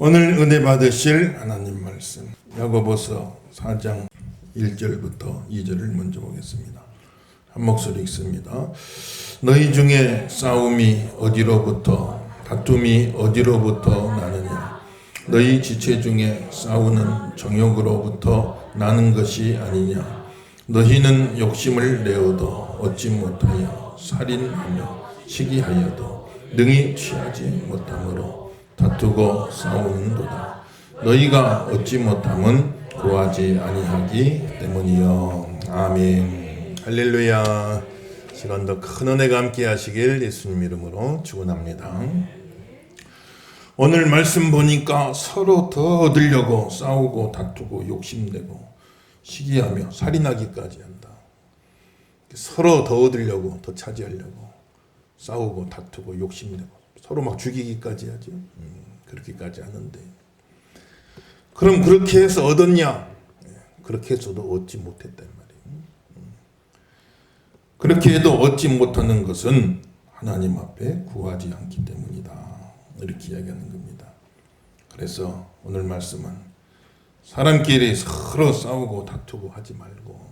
오늘 은혜 받으실 하나님 말씀 야고보서 4장 1절부터 2절을 먼저 보겠습니다. 한 목소리 읽습니다. 너희 중에 싸움이 어디로부터 다툼이 어디로부터 나느냐? 너희 지체 중에 싸우는 정욕으로부터 나는 것이 아니냐? 너희는 욕심을 내어도 얻지 못하여 살인하며 시기하여도 능히 취하지 못하므로 다투고 싸우는도다. 너희가 얻지 못함은 구하지 아니하기 때문이요. 아멘. 할렐루야. 시간도 큰 은혜가 함께 하시길 예수님 이름으로 축원합니다. 오늘 말씀 보니까 서로 더 얻으려고 싸우고 다투고 욕심내고 시기하며 살인하기까지 한다. 서로 더 얻으려고 더 차지하려고 싸우고 다투고 욕심내고 서로 막 죽이기까지 하죠. 그렇게까지 하는데 그럼 그렇게 해서 얻었냐? 그렇게 해서도 얻지 못했단 말이에요. 그렇게 해도 얻지 못하는 것은 하나님 앞에 구하지 않기 때문이다. 이렇게 이야기하는 겁니다. 그래서 오늘 말씀은 사람끼리 서로 싸우고 다투고 하지 말고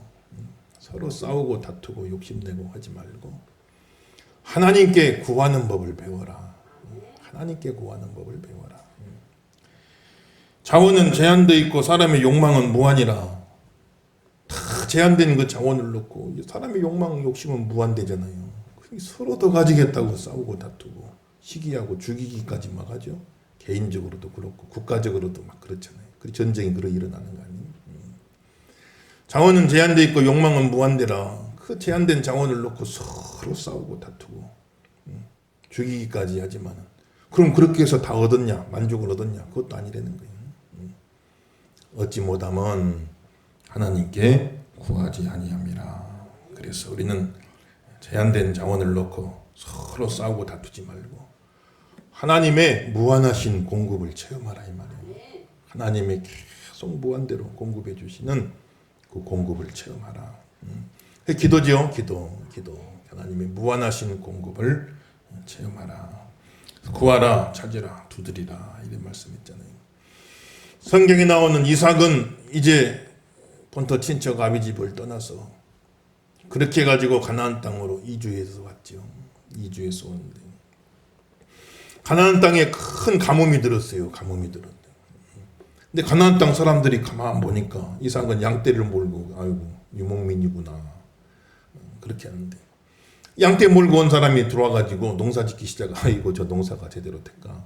서로 싸우고 다투고 욕심내고 하지 말고 하나님께 구하는 법을 배워라. 하나님께 구하는 법을 배워라. 자원은 제한되어 있고 사람의 욕망은 무한이라. 다 제한된 그 자원을 놓고 사람의 욕망, 욕심은 무한대잖아요. 서로 더 가지겠다고 싸우고 다투고 시기하고 죽이기까지 막 하죠. 개인적으로도 그렇고 국가적으로도 막 그렇잖아요. 그 전쟁이 그러 일어나는 거 아니에요. 자원은 제한되어 있고 욕망은 무한대라. 그 제한된 자원을 놓고 서로 싸우고 다투고 죽이기까지 하지만은 그럼 그렇게 해서 다 얻었냐? 만족을 얻었냐? 그것도 아니라는 거예요. 얻지 못하면 하나님께 구하지 아니함이라. 그래서 우리는 제한된 자원을 놓고 서로 싸우고 다투지 말고 하나님의 무한하신 공급을 체험하라 이 말이에요. 하나님의 계속 무한대로 공급해 주시는 그 공급을 체험하라. 기도죠. 기도. 하나님의 무한하신 공급을 체험하라. 구하라, 찾으라, 두드리라 이런 말씀했잖아요. 성경에 나오는 이삭은 이제 본토 친척 아비집을 떠나서 그렇게 해가지고 가나안 땅으로 이주해서 왔죠. 이주해서 오는데 가나안 땅에 큰 가뭄이 들었어요. 가뭄이 들었는데 근데 가나안 땅 사람들이 가만 보니까 이삭은 양떼를 몰고 아이고 유목민이구나 그렇게 하는데 양떼 몰고 온 사람이 들어와가지고 농사 짓기 시작. 아이고 저 농사가 제대로 될까?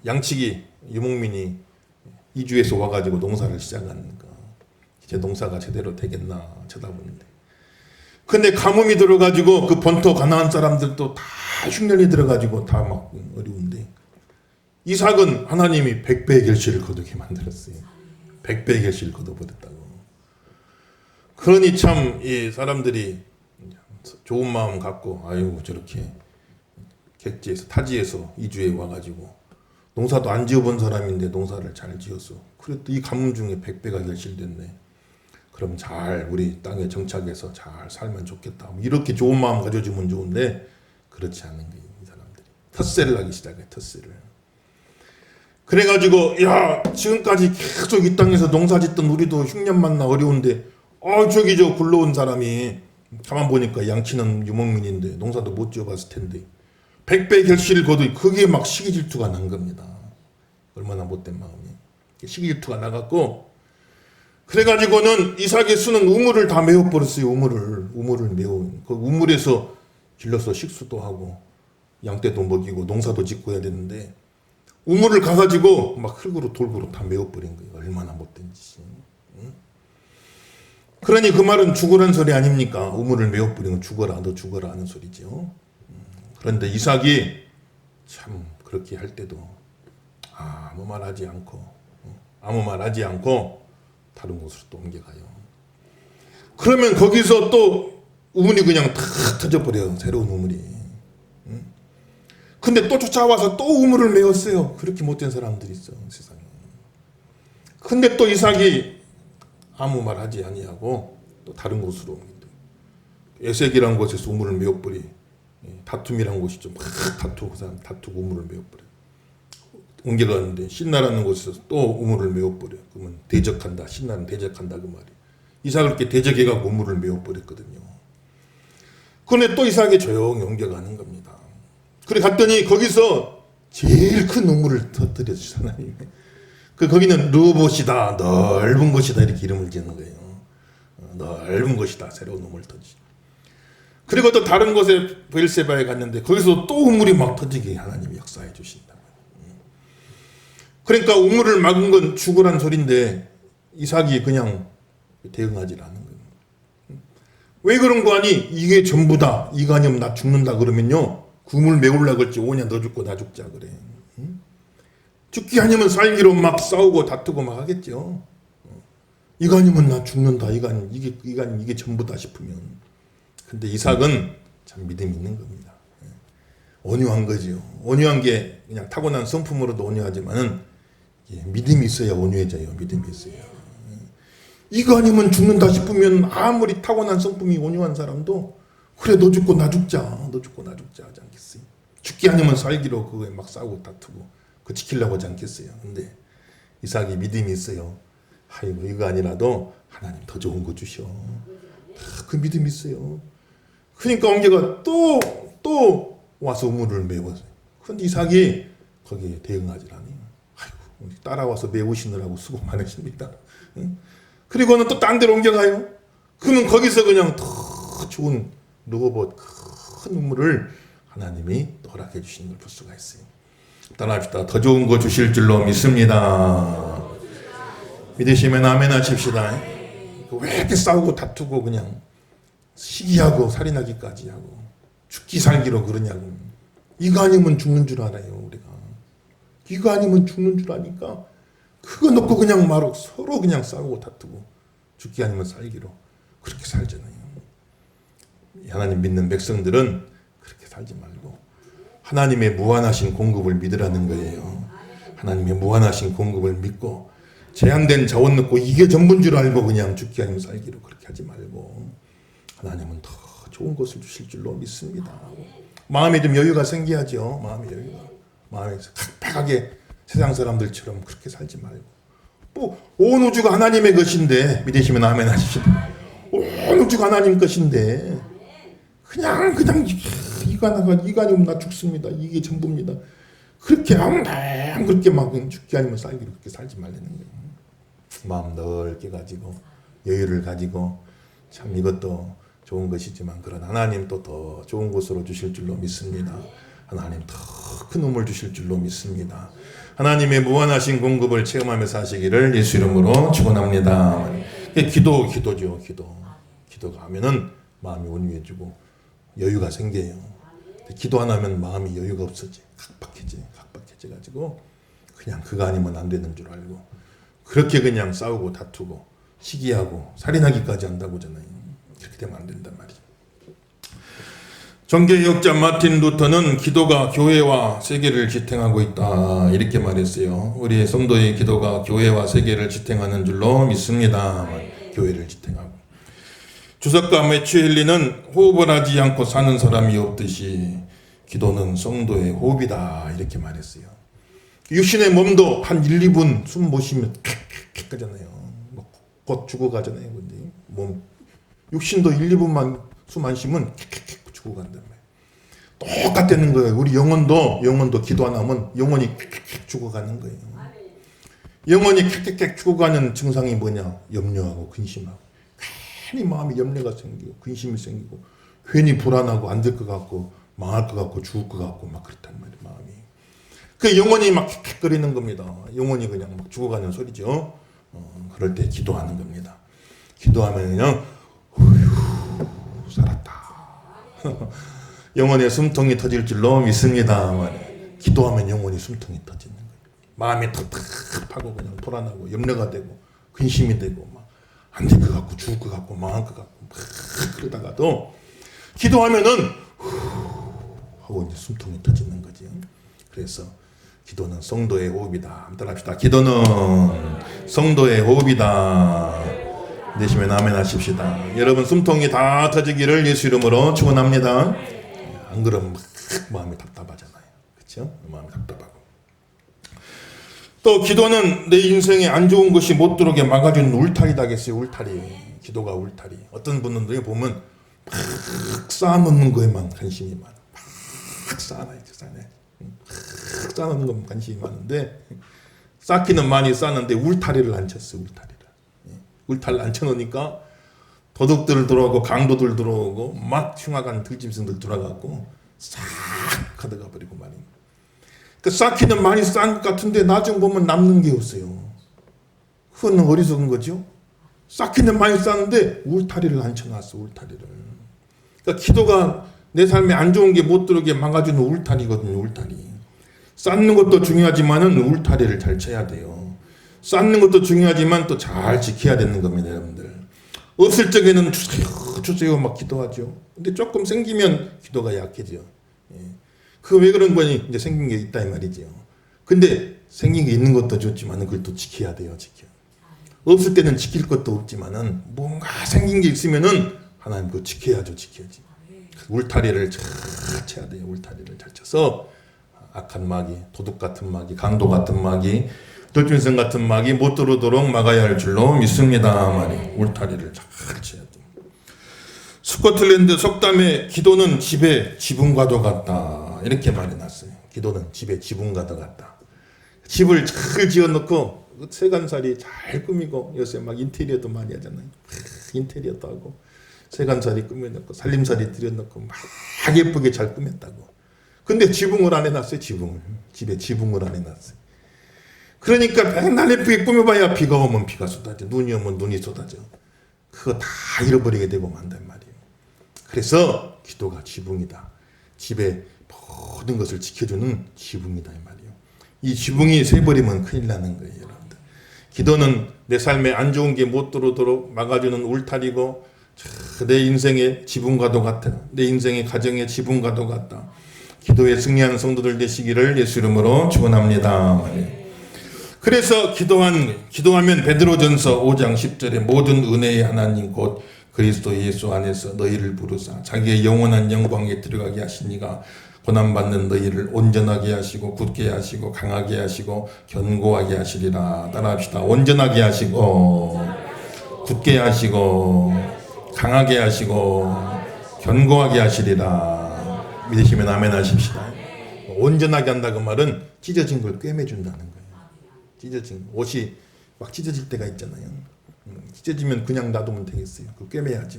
양치기 유목민이 이주에서 와가지고 농사를 시작하니까 제 농사가 제대로 되겠나 쳐다보는데. 근데 가뭄이 들어가지고 그 본토 가나안 사람들도 다 흉년이 들어가지고 다 막 어려운데 이삭은 하나님이 100배의 결실을 거두게 만들었어요. 100배의 결실을 거둬버렸다고. 그러니 참 이 사람들이 좋은 마음 갖고 아이고 저렇게 객지에서 타지에서 이주해 와가지고 농사도 안 지어본 사람인데 농사를 잘 지었어. 그래도 이 가뭄 중에 100배가 결실됐네. 그럼 잘 우리 땅에 정착해서 잘 살면 좋겠다. 이렇게 좋은 마음 가져주면 좋은데 그렇지 않은 거예요. 이 사람들이 텃세를 하기 시작해. 텃세를. 그래가지고 야 지금까지 계속 이 땅에서 농사 짓던 우리도 흉년 만나 어려운데 저기 저 굴러온 사람이 가만 보니까 양치는 유목민인데 농사도 못 지어봤을 텐데 100배 결실을 거두 그게 막 시기 질투가 난 겁니다. 얼마나 못된 마음이. 시기 질투가 나갖고 그래가지고는 이삭의 수는 우물을 다 메워버렸어요. 우물을 메워. 그 우물에서 길러서 식수도 하고 양떼도 먹이고 농사도 짓고 해야 되는데 우물을 가가지고 막 흙으로 돌고로 다 메워버린 거예요. 얼마나 못된 짓이. 그러니 그 말은 죽으라는 소리 아닙니까? 우물을 메워버리면 죽어라, 너 죽어라 하는 소리죠. 그런데 이삭이 참 그렇게 할 때도 아무 말 하지 않고 다른 곳으로 또 옮겨가요. 그러면 거기서 또 우물이 그냥 다 터져버려요. 새로운 우물이. 근데 또 쫓아와서 또 우물을 메웠어요. 그렇게 못된 사람들이 있어 세상에. 근데 또 이삭이 아무 말 하지 아니하고 또 다른 곳으로 옮긴다. 에색이라는 곳에서 우물을 메워버리 다툼이라는 곳이 좀 막 다투고 우물을 메워버려. 옮겨가는데 신나라는 곳에서 또 우물을 메워버려. 그러면 대적한다. 신나는 대적한다 그 말이에요. 이삭을 이렇게 대적해가고 우물을 메워버렸거든요. 그런데 또 이삭이 조용히 옮겨가는 겁니다. 그래 갔더니 거기서 제일 큰 우물을 터뜨렸어요. 하나님이. 거기는 르호봇이다. 넓은 곳이다. 이렇게 이름을 지는 거예요. 넓은 곳이다. 새로운 우물을 터지. 그리고 또 다른 곳에 브엘세바에 갔는데 거기서 또 우물이 막 터지게 하나님이 역사해 주신다. 그러니까 우물을 막은 건 죽으란 소린데 이삭이 그냥 대응하지 않는 거예요. 왜 그런 거 아니? 이게 전부다. 이거 아니면 나 죽는다 그러면요. 그 우물 메우려고 그랬지. 오냐 너 죽고 나 죽자 그래. 죽기 아니면 살기로 막 싸우고 다투고 막 하겠죠. 이거 아니면 나 죽는다. 이거 아니면 이게 전부다 싶으면. 근데 이삭은 참 믿음이 있는 겁니다. 온유한 거죠. 온유한 게 그냥 타고난 성품으로도 온유하지만은 믿음이 있어야 온유해져요. 믿음이 있어야. 이거 아니면 죽는다 싶으면 아무리 타고난 성품이 온유한 사람도 그래 너 죽고 나 죽자. 너 죽고 나 죽자 하지 않겠어요. 죽기 아니면 살기로 그거에 막 싸우고 다투고 그거 지키려고 하지 않겠어요. 근데 이삭이 믿음이 있어요. 아이고 이거 아니라도 하나님 더 좋은 거 주셔. 그 믿음이 있어요. 그러니까 옮겨가 또 와서 우물을 메웠어요. 그런데 이삭이 거기에 대응하지 않아요. 아이고 따라와서 메우시느라고 수고 많으십니다. 그리고는 또 딴 데로 옮겨가요. 그러면 거기서 그냥 더 좋은 르호봇 큰 우물을 하나님이 허락해 주시는 걸 볼 수가 있어요. 따라합시다. 더 좋은 거 주실 줄로 믿습니다. 믿으시면 아멘 하십시다. 왜 이렇게 싸우고 다투고 그냥 시기하고 살인하기까지 하고 죽기 살기로 그러냐고. 이거 아니면 죽는 줄 알아요 우리가. 이거 아니면 죽는 줄 아니까 그거 놓고 그냥 말고 서로 그냥 싸우고 다투고 죽기 아니면 살기로 그렇게 살잖아요. 하나님 믿는 백성들은 그렇게 살지 말고 하나님의 무한하신 공급을 믿으라는 거예요. 하나님의 무한하신 공급을 믿고 제한된 자원 넣고 이게 전부인 줄 알고 그냥 죽기 아니면 살기로 그렇게 하지 말고 하나님은 더 좋은 것을 주실 줄로 믿습니다. 마음에 좀 여유가 생겨야죠. 마음의 여유가. 마음에 각박하게 세상 사람들처럼 그렇게 살지 말고 온 우주가 하나님의 것인데 믿으시면 아멘 하십시오. 온 우주가 하나님 것인데 그냥 이거 아니면 나 죽습니다. 이게 전부입니다. 그렇게 항상 그렇게 막 죽기 아니면 살기로 그렇게 살지 말라는 거예요. 마음 넓게 가지고 여유를 가지고 참 이것도 좋은 것이지만 그런 하나님 또 더 좋은 곳으로 주실 줄로 믿습니다. 하나님 더 큰 우물 주실 줄로 믿습니다. 하나님의 무한하신 공급을 체험하며 사시기를 예수 이름으로 축원합니다. 기도죠. 기도가 하면은 마음이 온유해지고 여유가 생겨요. 기도 안 하면 마음이 여유가 없어져. 각박해져 가지고 그냥 그거 아니면 안 되는 줄 알고 그렇게 그냥 싸우고 다투고 시기하고 살인하기까지 한다고 하잖아요. 그렇게 되면 안 된단 말이죠. 종교개혁자 마틴 루터는 기도가 교회와 세계를 지탱하고 있다 이렇게 말했어요. 우리 성도의 기도가 교회와 세계를 지탱하는 줄로 믿습니다. 교회를 지탱하고 주석가 매튜 헨리는 호흡을 하지 않고 사는 사람이 없듯이 기도는 성도의 호흡이다 이렇게 말했어요. 육신의 몸도 한 1, 2분 숨 못 쉬면 킥킥킥 하잖아요. 곧 죽어가잖아요. 근데 몸 육신도 1, 2분만 숨 안 쉬면 킥킥킥 죽어간단 말이에요. 똑같다는 거예요. 우리 영혼도 기도 안 하면 영혼이 킥킥킥 죽어가는 거예요. 영혼이 킥킥킥 죽어가는 증상이 뭐냐? 염려하고 근심하고 괜히 마음이 염려가 생기고 근심이 생기고 괜히 불안하고 안 될 것 같고 망할 것 같고 죽을 것 같고 막 그렇단 말이에요. 마음이. 그 영혼이 막 킥킥거리는 겁니다. 영혼이 그냥 막 죽어가는 소리죠. 그럴 때 기도하는 겁니다. 기도하면 그냥 살았다. 영혼의 숨통이 터질 줄로 믿습니다. 기도하면 영혼이 숨통이 터지는 거예요. 마음이 텁텁하고 그냥 불안하고 염려가 되고 근심이 되고 막 안 될 것 같고 죽을 것 같고 망할 것 같고 막 그러다가도 기도하면은 하고 이제 숨통이 터지는 거지. 그래서 기도는 성도의 호흡이다. 한번 합시다. 기도는 성도의 호흡이다. 되시면 아멘 하십시다. 여러분 숨통이 다 터지기를 예수 이름으로 축원합니다. 안 그러면 막 마음이 답답하잖아요. 그렇죠? 마음이 답답하고. 또 기도는 내 인생에 안 좋은 것이 못 들어오게 막아주는 울타리다 겠어요. 울타리. 기도가 울타리. 어떤 분들이 보면 막 쌓아놓는 거에만 관심이 많아. 막 쌓아놔야지, 쌓아놔. 막 쌓아놓는 것만 관심이 많은데 쌓기는 많이 쌓는데 울타리를 안 쳤어. 울타리를. 울타리를 안 쳐놓으니까 도둑들 들어오고 강도들 들어오고 막 흉악한 들짐승들 들어가고 싹 가져가 버리고 말이야. 그 쌓기는 많이 쌓은 것 같은데 나중 보면 남는 게 없어요. 그건 어리석은 거죠. 쌓기는 많이 쌓는데 울타리를 안 쳐놨어. 울타리를. 그러니까 기도가 내 삶에 안 좋은 게 못 들어오게 막아주는 울타리거든요. 울타리. 쌓는 것도 중요하지만은 울타리를 잘 쳐야 돼요. 쌓는 것도 중요하지만 또 잘 지켜야 되는 겁니다, 여러분들. 없을 적에는 주세요 막 기도하죠. 근데 조금 생기면 기도가 약해져. 그 왜 그런 거니? 이제 생긴 게 있다 이 말이죠. 근데 생긴 게 있는 것도 좋지만은 그걸 또 지켜야 돼요, 지켜. 없을 때는 지킬 것도 없지만은 뭔가 생긴 게 있으면은 하나님 그거 지켜야죠, 지켜야지. 울타리를 잘 쳐야 돼요. 울타리를 잘 쳐서 악한 마귀, 도둑 같은 마귀, 강도 같은 마귀, 들짐승 같은 마귀 못 들어오도록 막아야 할 줄로 믿습니다. 말이 울타리를 잘 쳐야 돼요. 스코틀랜드 속담에 기도는 집에 지붕과도 같다. 이렇게 말해놨어요. 기도는 집에 지붕과도 같다. 집을 잘 지어놓고 세간살이 잘 꾸미고 요새 막 인테리어도 많이 하잖아요. 인테리어도 하고 세간살이 꾸며놓고 살림살이 들여놓고 막 예쁘게 잘 꾸몄다고. 근데 지붕을 안 해놨어요. 지붕을. 집에 지붕을 안 해놨어요. 그러니까 맨날 예쁘게 꾸며봐야 비가 오면 비가 쏟아져. 눈이 오면 눈이 쏟아져. 그거 다 잃어버리게 되고 만단 말이에요. 그래서 기도가 지붕이다. 집에 모든 것을 지켜주는 지붕이다 이 말이에요. 이 지붕이 새버리면 큰일 나는 거예요, 여러분들. 기도는 내 삶에 안 좋은 게 못 들어오도록 막아주는 울타리고 내 인생의 지붕과도 같아. 내 인생의 가정의 지붕과도 같다. 기도에 승리하는 성도들 되시기를 예수 이름으로 축원합니다. 그래서 기도하면 베드로전서 5장 10절에 모든 은혜의 하나님 곧 그리스도 예수 안에서 너희를 부르사 자기의 영원한 영광에 들어가게 하시니가 고난받는 너희를 온전하게 하시고 굳게 하시고 강하게 하시고 견고하게 하시리라. 따라합시다. 온전하게 하시고 굳게 하시고 강하게 하시고 견고하게 하시리라. 믿으시면 아멘 하십시다. 온전하게 한다고 말은 찢어진 걸 꿰매준다는 거예요. 찢어진 옷이 막 찢어질 때가 있잖아요. 찢어지면 그냥 놔두면 되겠어요. 그거 꿰매야죠.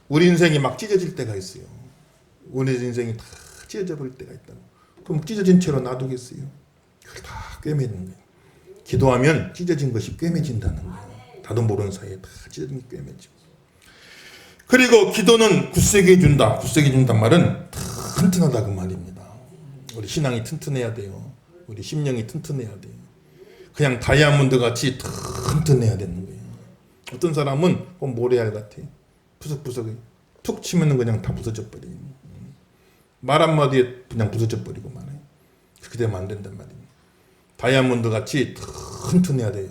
우리 인생이 막 찢어질 때가 있어요. 우리 인생이 다 찢어져 버릴 때가 있다고. 그럼 찢어진 채로 놔두겠어요? 그걸 다 꿰매는 거예요. 기도하면 찢어진 것이 꿰매진다는 거예요. 나도 모르는 사이에 다 찢어진 게 꿰매져. 그리고 기도는 굳세게 해준다. 굳세게 해준단 말은 튼튼하다 그 말입니다. 우리 신앙이 튼튼해야 돼요. 우리 심령이 튼튼해야 돼요. 그냥 다이아몬드 같이 튼튼해야 되는 거예요. 어떤 사람은 꼭 모래알 같아. 푸석푸석해. 툭 치면 그냥 다 부서져 버려요. 말 한마디에 그냥 부서져 버리고 말아요. 그렇게 되면 안 된단 말이에요. 다이아몬드 같이 튼튼해야 돼요.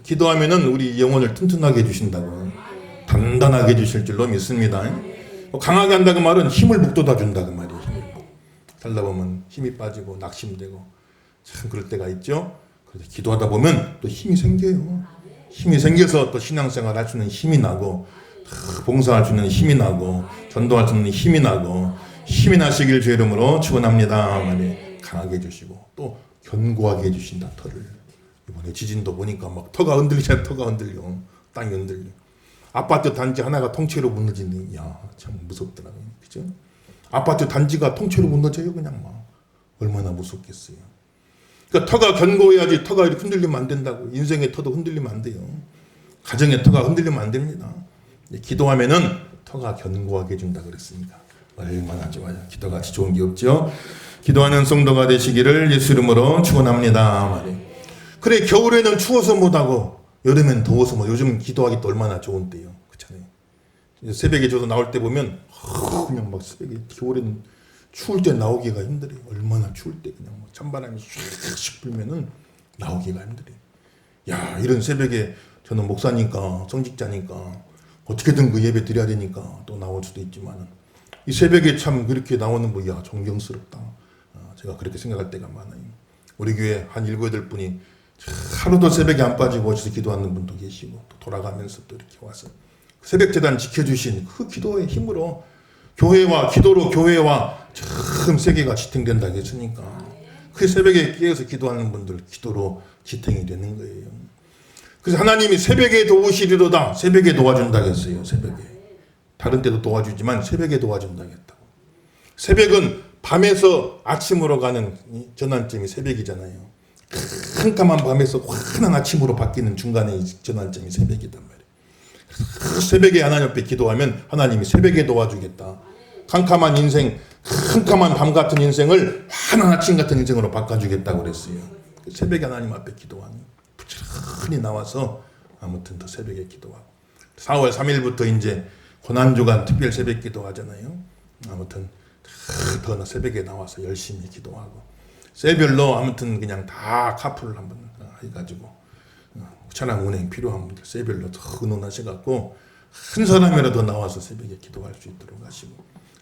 기도하면은 우리 영혼을 튼튼하게 해주신다고. 단단하게 해주실 줄로 믿습니다. 강하게 한다고 말은 힘을 북돋아 준다 그 말이에요. 힘을 살다 보면 힘이 빠지고 낙심되고 참 그럴 때가 있죠. 그래서 기도하다 보면 또 힘이 생겨요. 힘이 생겨서 또 신앙생활 할 수 있는 힘이 나고 봉사할 수 있는 힘이 나고 전도할 수 있는 힘이 나고 힘이 나시길 주 이름으로 축원합니다. 말이 강하게 해주시고 또 견고하게 해주신다. 터를 이번에 지진도 보니까 막 터가 흔들리잖아요. 터가 흔들려. 땅이 흔들려. 아파트 단지 하나가 통째로 무너지는 참 무섭더라고요. 그죠? 아파트 단지가 통째로 무너져요. 그냥 막 얼마나 무섭겠어요. 그러니까 터가 견고해야지. 터가 이렇게 흔들리면 안 된다고. 인생의 터도 흔들리면 안 돼요. 가정의 터가 흔들리면 안 됩니다. 기도하면은 터가 견고하게 해준다 그랬으니까 얼마나 좋아요. 기도같이 좋은 게 없죠. 기도하는 성도가 되시기를 예수 이름으로 축원합니다. 말이. 그래 겨울에는 추워서 못하고 여름엔 더워서 뭐 요즘 기도하기 또 얼마나 좋은 때요. 그렇잖아요. 새벽에 저도 나올 때 보면 그냥 막 새벽에 겨울에는 추울 때 나오기가 힘들어요. 얼마나 추울 때 그냥 뭐 찬바람이 슉슉 불면은 나오기가 힘들어요. 야 이런 새벽에 저는 목사니까 성직자니까 어떻게든 그 예배 드려야 되니까 또 나올 수도 있지만 이 새벽에 참 그렇게 나오는 거 존경스럽다. 제가 그렇게 생각할 때가 많아요. 우리 교회 한 7, 8분이 하루도 새벽에 안 빠지고 오셔서 기도하는 분도 계시고 또 돌아가면서 또 이렇게 와서 새벽 재단 지켜주신 그 기도의 힘으로 교회와 기도로 교회와 참 세계가 지탱된다고 했으니까 그 새벽에 깨어서 기도하는 분들 기도로 지탱이 되는 거예요. 그래서 하나님이 새벽에 도우시리로다. 새벽에 도와준다고 했어요. 새벽에. 다른 때도 도와주지만 새벽에 도와준다고 했다고. 새벽은 밤에서 아침으로 가는 전환점이 새벽이잖아요. 캄캄한 밤에서 환한 아침으로 바뀌는 중간에 전환점이 새벽이단 말이에요. 그래서 새벽에 하나님 앞에 기도하면 하나님이 새벽에 도와주겠다. 캄캄한 인생, 캄캄한 밤 같은 인생을 환한 아침 같은 인생으로 바꿔주겠다고 그랬어요. 새벽에 하나님 앞에 기도하는 부지런히 나와서 아무튼 더 새벽에 기도하고 4월 3일부터 이제 고난주간 특별 새벽 기도하잖아요. 아무튼 더 새벽에 나와서 열심히 기도하고 셀별로 아무튼 그냥 다 카풀을 한번 해가지고 차량 운행 필요한 분들 셀별로 더 의논하셔갖고 한 사람이라도 나와서 새벽에 기도할 수 있도록 하시고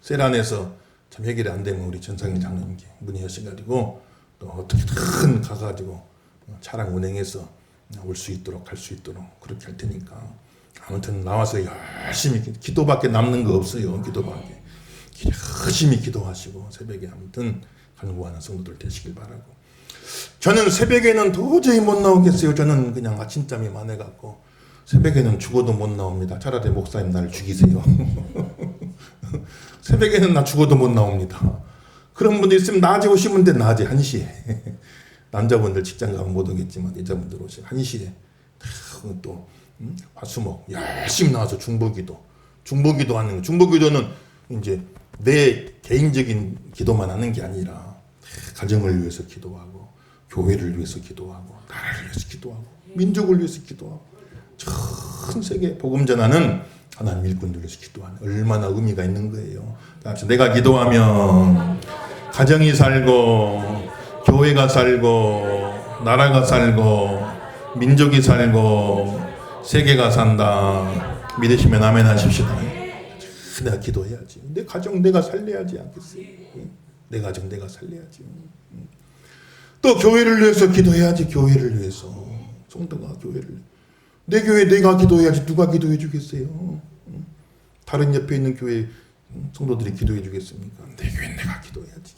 셀 안에서 참 해결이 안 되면 우리 전상희 장로님께 문의하셔가지고 또 어떻게든 가가지고 차량 운행해서 올 수 있도록 갈 수 있도록 그렇게 할 테니까 아무튼 나와서 열심히 기도밖에 남는 거 없어요. 기도밖에 열심히 기도하시고 새벽에 아무튼 간구하는 성도들 되시길 바라고 저는 새벽에는 도저히 못 나오겠어요. 저는 그냥 아침잠이 많아갖고 새벽에는 죽어도 못 나옵니다. 차라리 목사님 나를 죽이세요. 새벽에는 나 죽어도 못 나옵니다. 그런 분들 있으면 낮에 오시면 돼. 낮에 1시에 남자분들 직장 가면 못 오겠지만 여자분들 오시면 1시에 또 화수목 열심히 나와서 중보기도 하는 거. 중보기도는 이제 내 개인적인 기도만 하는 게 아니라 가정을 위해서 기도하고 교회를 위해서 기도하고 나라를 위해서 기도하고 민족을 위해서 기도하고 전 세계 복음 전하는 하나님 일꾼들 위해서 기도하는 얼마나 의미가 있는 거예요. 내가 기도하면 가정이 살고 교회가 살고 나라가 살고 민족이 살고 세계가 산다. 믿으시면 아멘 하십시다. 내가 기도해야지. 내 가정 내가 살려야지 않겠어요? 내 가정 내가 살려야지. 또 교회를 위해서 기도해야지. 교회를 위해서. 성도가 교회를. 내 교회 내가 기도해야지. 누가 기도해 주겠어요? 다른 옆에 있는 교회 성도들이 기도해 주겠습니까? 내 교회 내가 기도해야지.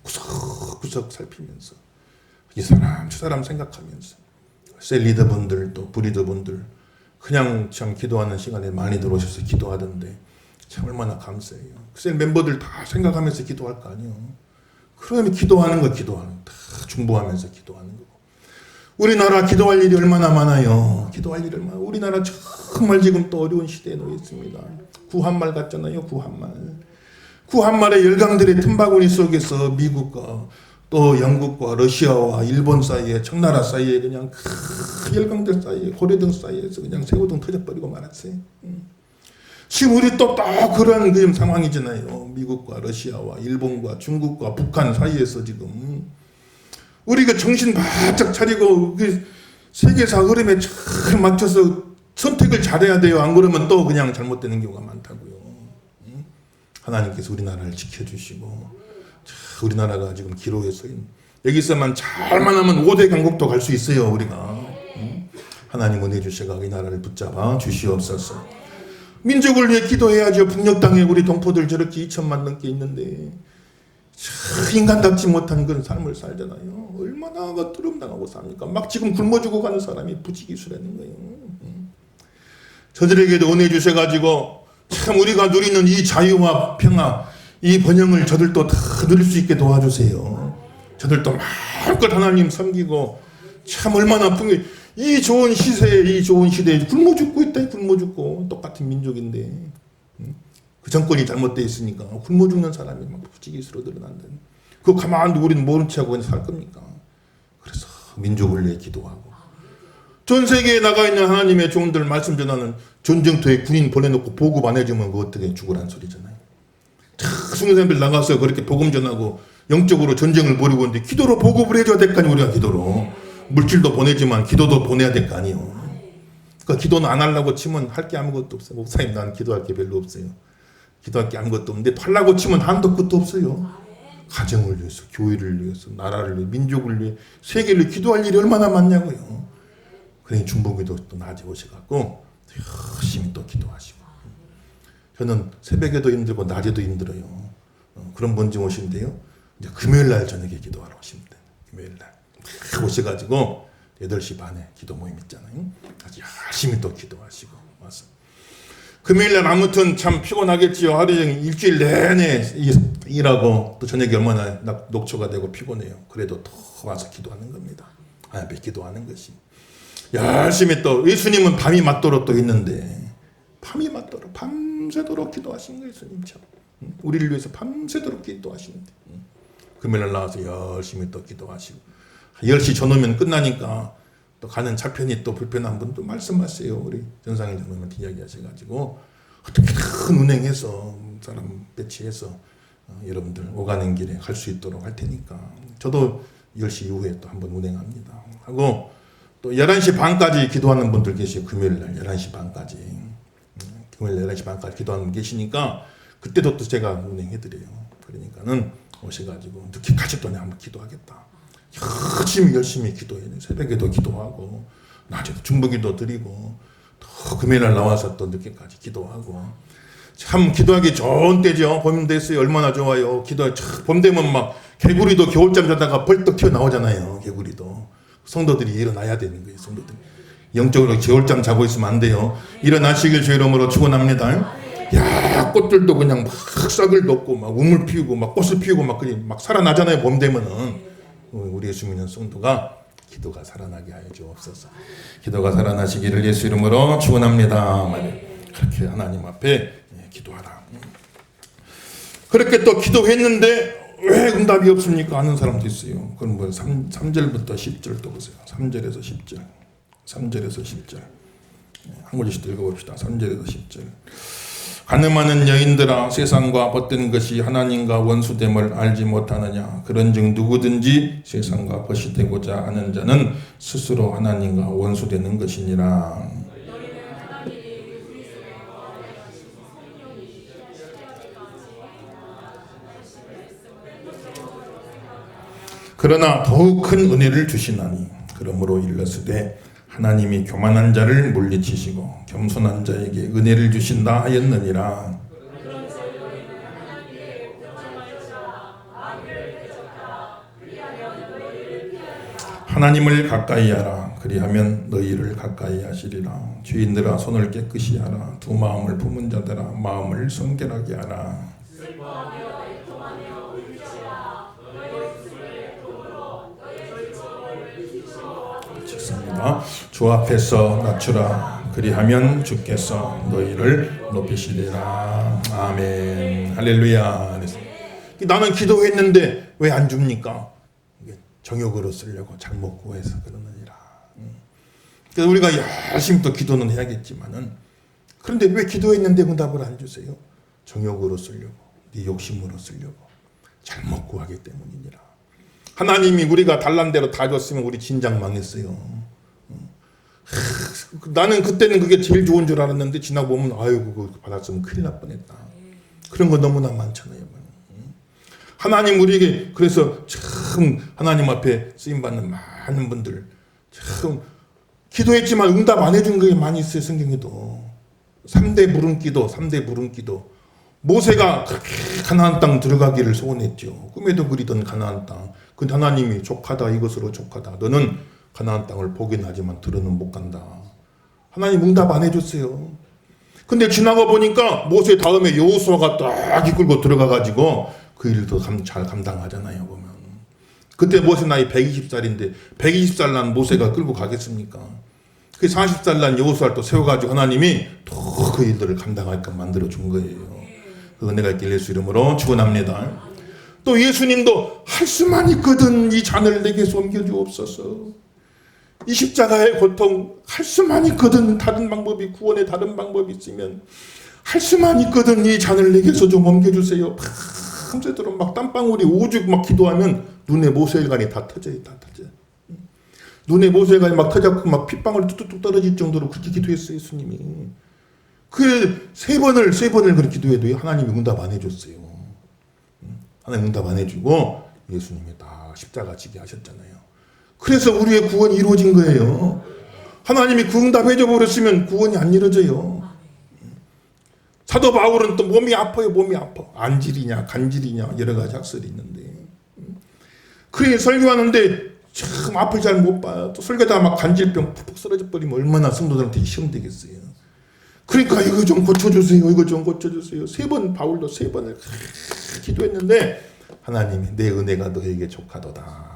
구석구석 살피면서 이 사람 저 사람 생각하면서 셀 리더분들 또 부리더분들 그냥 참 기도하는 시간에 많이 들어오셔서 기도하던데 참 얼마나 감사해요. 셀 멤버들 다 생각하면서 기도할 거 아니에요. 그러면 기도하는 거 기도하는 거 다 중보하면서 기도하는 거고 우리나라 기도할 일이 얼마나 많아요. 기도할 일이 얼마나 우리나라 정말 지금 또 어려운 시대에 놓여 있습니다. 구한말 같잖아요. 구한말의 열강들의 틈바구니 속에서 미국과 또 영국과 러시아와 일본 사이에 청나라 사이에 그냥 큰 열강들 사이에 고래등 사이에서 그냥 새우등 터져버리고 말았어요. 지금 우리 또 그런 지금 상황이잖아요. 미국과 러시아와 일본과 중국과 북한 사이에서 지금 우리가 정신 바짝 차리고 세계사 흐름에 잘 맞춰서 선택을 잘해야 돼요. 안 그러면 또 그냥 잘못되는 경우가 많다고요. 하나님께서 우리나라를 지켜주시고 우리나라가 지금 기로에 서 있는 여기서만 잘만 하면 5대 강국도 갈 수 있어요. 우리가 하나님 은혜 주셔가 이 나라를 붙잡아 주시옵소서. 민족을 위해 기도해야죠. 북녘 땅에 우리 동포들 저렇게 2천만 넘게 있는데 인간답지 못한 그런 삶을 살잖아요. 얼마나 두려움당하고 삽니까? 막 지금 굶어 죽어 가는 사람이 부지기수라는 거예요. 저들에게도 은혜 주셔가지고 참 우리가 누리는 이 자유와 평화 이 번영을 저들도 다 누릴 수 있게 도와주세요. 저들도 마음껏 하나님 섬기고 참 얼마나 이 좋은 시세에 이 좋은 시대에 굶어 죽고 있다. 굶어 죽고 똑같은 민족인데 그 정권이 잘못되어 있으니까 굶어 죽는 사람이 막 부지기수로 늘어난다. 그거 가만히 우리는 모른 체하고 살 겁니까? 그래서 민족을 위해 기도하고 전 세계에 나가 있는 하나님의 종들 말씀 전하는 전쟁터에 군인 보내놓고 보급 안 해주면 그거 어떻게 죽으란 소리잖아요. 승리사님들 나가서 그렇게 복음 전하고 영적으로 전쟁을 벌이고 있는데 기도로 보급을 해줘야 될 거 아니에요. 우리가 기도로 물질도 보내지만 기도도 보내야 될 거 아니에요. 그러니까 기도는 안 하려고 치면 할 게 아무것도 없어요. 목사님 나는 기도할 게 별로 없어요. 기도할 게 아무것도 없는데 하려고 치면 한도 끝도 없어요. 가정을 위해서, 교회를 위해서, 나라를 위해, 민족을 위해, 세계를 위해 기도할 일이 얼마나 많냐고요. 그러니 중보기도 또 낮에 오셔갖고 열심히 또 기도하시고. 저는 새벽에도 힘들고 낮에도 힘들어요. 그런 분이 오신대요. 이제 금요일날 저녁에 기도하러 오십니다. 금요일날 오셔가지고 8시 반에 기도 모임 있잖아요. 아주 열심히 또 기도하시고 와서. 금요일날 아무튼 참 피곤하겠지요. 하루 종일 일주일 내내 일하고 또 저녁에 얼마나 녹초가 되고 피곤해요. 그래도 더 와서 기도하는 겁니다. 하나님 앞에 기도하는 것이. 열심히 또 예수님은 밤이 맞도록 또 있는데 밤이 맞도록 밤새도록 기도하신 거예요. 예수님 참. 우리를 위해서 밤새도록 기도하시는데 금요일날 나와서 열심히 또 기도하시고 10시 전후면 끝나니까 또 가는 차편이 또 불편한 분도 말씀하세요. 우리 전상일 장로님한테 이야기하셔가지고 어떻게 큰 운행해서 사람 배치해서 여러분들 오가는 길에 갈 수 있도록 할 테니까 저도 10시 이후에 또 한번 운행합니다. 하고 또 11시 반까지 기도하는 분들 계시고 금요일날 11시 반까지 금요일 11시 반까지 기도하는 분 계시니까 그때도 또 제가 운행해드려요. 그러니까는 오셔가지고 늦게까지 또 내가 한번 기도하겠다. 열심히 기도해요. 새벽에도 기도하고 낮에도 중보기도 드리고 또 금요일날 나와서 또 늦게까지 기도하고 참 기도하기 좋은 때죠. 봄 됐어요. 얼마나 좋아요. 봄 되면 막 개구리도 겨울잠 자다가 벌떡 튀어나오잖아요. 개구리도. 성도들이 일어나야 되는 거예요. 성도들이. 영적으로 겨울잠 자고 있으면 안 돼요. 일어나시길 주의 이름으로 축원합니다. 야, 꽃들도 그냥 막 싹을 돋고 막 우물 피우고 막 꽃을 피우고 막 살아나잖아요. 봄 되면은. 우리 예수 믿는 성도가 기도가 살아나게 하여 주옵소서. 기도가 살아나시기를 예수 이름으로 축원합니다. 그렇게 하나님 앞에 기도하라. 그렇게 또 기도했는데 왜 응답이 없습니까? 하는 사람도 있어요. 그럼 뭐 3절부터 10절 또 보세요. 3절에서 10절. 3절에서 10절. 한 구절씩 읽어봅시다. 3절에서 10절. 가늠하는 여인들아 세상과 벗된 것이 하나님과 원수됨을 알지 못하느냐. 그런즉 누구든지 세상과 벗이 되고자 하는 자는 스스로 하나님과 원수되는 것이니라. 그러나 더욱 큰 은혜를 주시나니 그러므로 일러스되 하나님이 교만한 자를 물리치시고 겸손한 자에게 은혜를 주신다 하였느니라. 하나님을 가까이 하라. 그리하면 너희를 가까이 하시리라. 죄인들아 손을 깨끗이 하라. 두 마음을 품은 자들아 마음을 성결하게 하라. 주 앞에서 낮추라. 그리하면 주께서 너희를 높이시리라. 아멘. 할렐루야. 나는 기도했는데 왜 안 줍니까? 정욕으로 쓰려고 잘못 구해서 그러느니라. 그래서 우리가 열심히 또 기도는 해야겠지만은 그런데 왜 기도했는데 응답을 안 주세요? 정욕으로 쓰려고, 네 욕심으로 쓰려고 잘못 구하기 때문이니라. 하나님이 우리가 달란 대로 다 줬으면 우리 진작 망했어요. 나는 그때는 그게 제일 좋은 줄 알았는데 지나고 보면 아유 그거 받았으면 큰일 날 뻔했다. 그런 거 너무나 많잖아요. 하나님 우리에게 그래서 참 하나님 앞에 쓰임받는 많은 분들 참 기도했지만 응답 안 해준 게 많이 있어요. 성경에도 3대 부름기도 모세가 그렇게 가나안 땅 들어가기를 소원했죠. 꿈에도 그리던 가나안 땅. 근데 하나님이 족하다 이것으로 족하다. 너는 가나안 땅을 보긴 하지만 들어는 못 간다. 하나님 응답 안 해줬어요. 근데 지나가 보니까 모세 다음에 여호수아가 딱 이끌고 들어가가지고 그 일을 더 잘 감당하잖아요. 보면 그때 모세 나이 120살인데 120살 난 모세가 끌고 가겠습니까? 그 40살 난 여호수아를 또 세워가지고 하나님이 또 그 일들을 감당할까 만들어 준 거예요. 그 은혜가 있길 예수 이름으로 축원합니다. 또 예수님도 할 수만 있거든 이 잔을 내게서 옮겨주옵소서. 이 십자가의 고통 할 수만 있거든 다른 방법이 구원의 다른 방법이 있으면 할 수만 있거든 이 잔을 내게서 좀 옮겨주세요. 밤새도록 막 땀방울이 오죽 막 기도하면 눈에 모세혈관이 다 터져요. 눈에 모세혈관이 막 터졌고 막 핏방울 뚝뚝뚝 떨어질 정도로 그렇게 기도했어요. 예수님이. 그 세 번을 그렇게 기도해도 하나님이 응답 안 해줬어요. 하나님 응답 안 해주고 예수님이 다 십자가 지게 하셨잖아요. 그래서 우리의 구원이 이루어진 거예요. 하나님이 그 응답해줘 버렸으면 구원이 안 이루어져요. 사도 바울은 또 몸이 아파요. 몸이 아파. 안질이냐 간질이냐 여러 가지 학설이 있는데, 그래 설교하는데 참 앞을 잘 못 봐요. 또 설교다가 막 간질병 푹푹 쓰러져 버리면 얼마나 성도들한테 시험 되겠어요. 그러니까 이거 좀 고쳐주세요. 이거 좀 고쳐주세요. 3번 바울도 3번을 기도했는데 하나님이 내 은혜가 너에게 족하도다.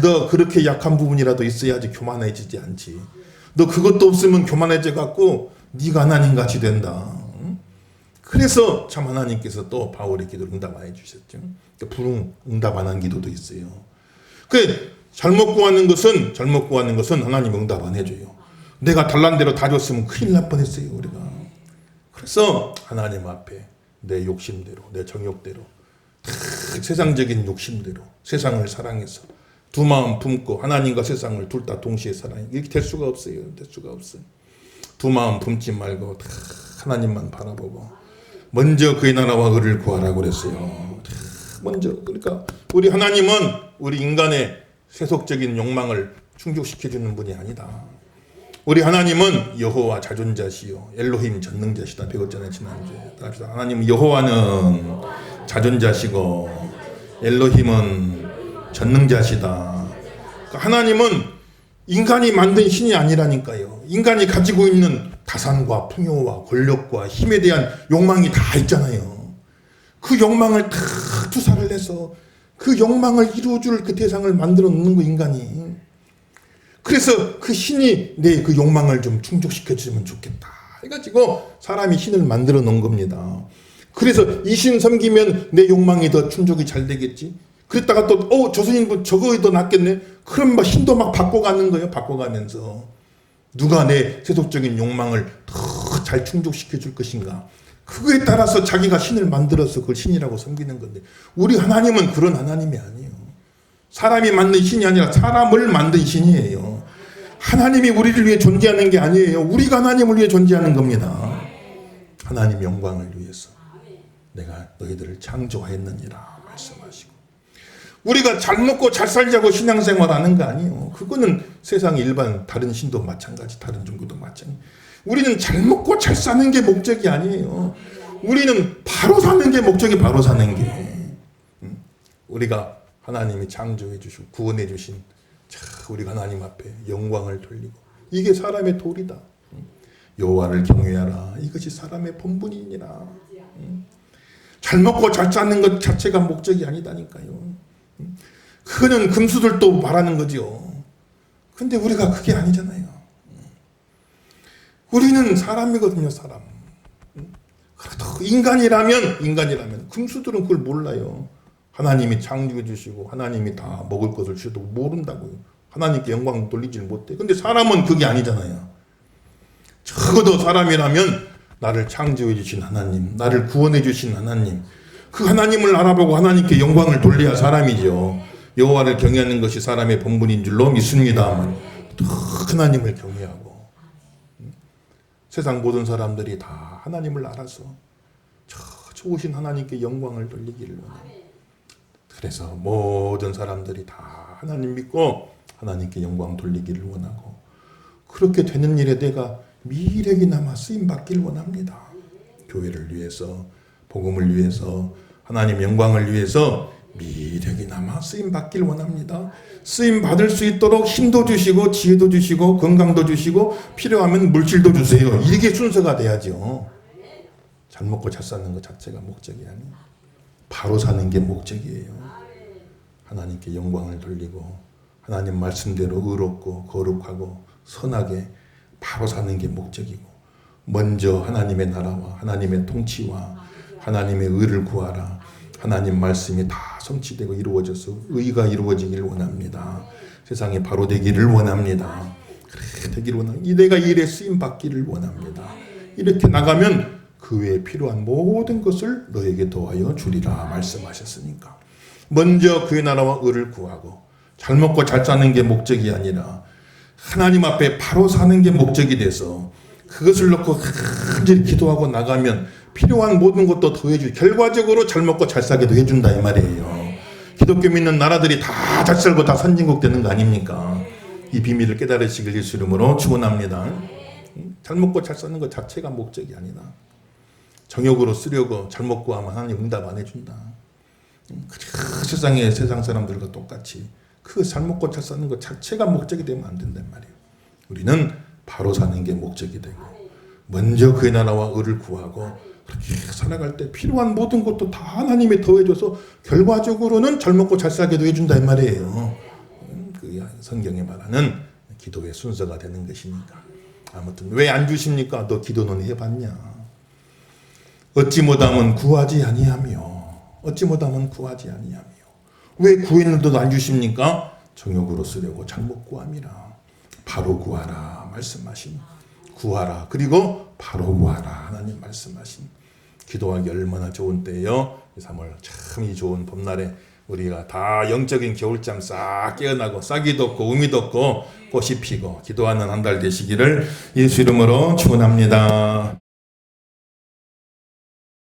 너 그렇게 약한 부분이라도 있어야지 교만해지지 않지. 너 그것도 없으면 교만해져 갖고 네가 하나님같이 된다. 그래서 참 하나님께서 또 바울의 기도를 응답 안 해주셨죠. 불응 응답 안 한 기도도 있어요. 그 잘못 구하는 것은 하나님 응답 안 해줘요. 내가 달란대로 다 줬으면 큰일 날 뻔했어요 우리가. 그래서 하나님 앞에 내 욕심대로 내 정욕대로 세상적인 욕심대로 세상을 사랑해서 두 마음 품고 하나님과 세상을 둘 다 동시에 사랑해. 이렇게 될 수가 없어요. 될 수가 없어요. 두 마음 품지 말고 다 하나님만 바라보고 먼저 그의 나라와 의를 구하라고 그랬어요. 먼저. 그러니까 우리 하나님은 우리 인간의 세속적인 욕망을 충족시켜주는 분이 아니다. 우리 하나님은 여호와 자존자시요 엘로힘 전능자시다 배웠잖아요 지난주에. 하나님 여호와는 자존자시고 엘로힘은 전능자시다. 그러니까 하나님은 인간이 만든 신이 아니라니까요. 인간이 가지고 있는 다산과 풍요와 권력과 힘에 대한 욕망이 다 있잖아요. 그 욕망을 다 투사를 해서 그 욕망을 이루어줄 그 대상을 만들어 놓는 거 인간이. 그래서 그 신이 내 그 욕망을 좀 충족시켜 주면 좋겠다 해가지고 사람이 신을 만들어 놓은 겁니다. 그래서 이 신 섬기면 내 욕망이 더 충족이 잘 되겠지. 그랬다가 또 저 스님 저거 더 낫겠네. 그럼 막 신도 막 바꿔가는 거예요. 바꿔가면서 누가 내 세속적인 욕망을 더 잘 충족시켜 줄 것인가. 그거에 따라서 자기가 신을 만들어서 그걸 신이라고 섬기는 건데, 우리 하나님은 그런 하나님이 아니에요. 사람이 만든 신이 아니라 사람을 만든 신이에요. 하나님이 우리를 위해 존재하는 게 아니에요. 우리가 하나님을 위해 존재하는 겁니다. 하나님 영광을 위해서 내가 너희들을 창조하였느니라 말씀하시고, 우리가 잘 먹고 잘 살자고 신앙생활하는 거 아니에요. 그거는 세상 일반 다른 신도 마찬가지, 다른 종교도 마찬가지. 우리는 잘 먹고 잘 사는 게 목적이 아니에요. 우리는 바로 사는 게 목적이, 바로 사는 게. 우리가 하나님이 창조해 주시고 구원해 주신 우리가 하나님 앞에 영광을 돌리고, 이게 사람의 도리다. 여호와를 경외하라. 이것이 사람의 본분이니라. 잘 먹고 잘 사는 것 자체가 목적이 아니다니까요. 그거는 금수들도 말하는 거죠. 근데 우리가 그게 아니잖아요. 우리는 사람이거든요, 사람. 그래도 인간이라면 금수들은 그걸 몰라요. 하나님이 창조해 주시고 하나님이 다 먹을 것을 주셔도 모른다고요. 하나님께 영광 돌리질 못해. 근데 사람은 그게 아니잖아요. 적어도 사람이라면 나를 창조해 주신 하나님, 나를 구원해 주신 하나님, 그 하나님을 알아보고 하나님께 영광을 돌려야 사람이죠. 여호와를 경외하는 것이 사람의 본분인 줄로 믿습니다만, 하나님을 경외하고 세상 모든 사람들이 다 하나님을 알아서 좋으신 하나님께 영광을 돌리기를 원합니다. 그래서 모든 사람들이 다 하나님 믿고 하나님께 영광 돌리기를 원하고, 그렇게 되는 일에 내가 미력이나마 쓰임받기를 원합니다. 교회를 위해서, 복음을 위해서, 하나님 영광을 위해서 미력이나마 쓰임받기를 원합니다. 쓰임받을 수 있도록 힘도 주시고 지혜도 주시고 건강도 주시고 필요하면 물질도 주세요. 이게 순서가 돼야죠. 잘 먹고 잘 사는 것 자체가 목적이 아니에요. 바로 사는 게 목적이에요. 하나님께 영광을 돌리고 하나님 말씀대로 의롭고 거룩하고 선하게 바로 사는 게 목적이고, 먼저 하나님의 나라와 하나님의 통치와 하나님의 의를 구하라. 하나님 말씀이 다 성취되고 이루어져서 의가 이루어지기를 원합니다. 세상이 바로 되기를 원합니다. 그래 되기를 원합니다. 내가 이 일에 쓰임 받기를 원합니다. 이렇게 나가면 그 외에 필요한 모든 것을 너에게 더하여 주리라 말씀하셨으니까, 먼저 그의 나라와 의를 구하고 잘 먹고 잘 사는 게 목적이 아니라 하나님 앞에 바로 사는 게 목적이 돼서 그것을 놓고 간절히 기도하고 나가면 필요한 모든 것도 더해주. 결과적으로 잘 먹고 잘 살게도 해준다 이 말이에요. 기독교 믿는 나라들이 다 잘 살고 다 선진국 되는 거 아닙니까? 이 비밀을 깨달으시길 예수 이름으로 축원합니다. 잘 먹고 잘 사는 것 자체가 목적이 아니다. 정욕으로 쓰려고 잘 먹고 하면 하나님 응답 안 해준다. 세상에 세상 사람들과 똑같이 그 잘 먹고 잘 사는 것 자체가 목적이 되면 안 된단 말이에요. 우리는 바로 사는 게 목적이 되고 먼저 그의 나라와 의를 구하고 그렇게 살아갈 때 필요한 모든 것도 다 하나님이 더해줘서 결과적으로는 잘 먹고 잘 살게도 해준다 이 말이에요. 그 성경에 말하는 기도의 순서가 되는 것이니까. 아무튼 왜 안 주십니까? 너 기도는 해봤냐? 어찌 못하면 구하지 아니하며 어찌 못하면 구하지 아니하며 왜 구했는데도 안 주십니까? 정욕으로 쓰려고 잘못 구함이라. 바로 구하라 말씀하신 구하라 그리고 바로 구하라 하나님 말씀하신 기도하기 얼마나 좋은 때예요. 3월 참 이 좋은 봄날에 우리가 다 영적인 겨울잠 싹 깨어나고 싹이 돋고 음이 돋고 꽃이 피고 기도하는 한 달 되시기를 예수 이름으로 축원합니다.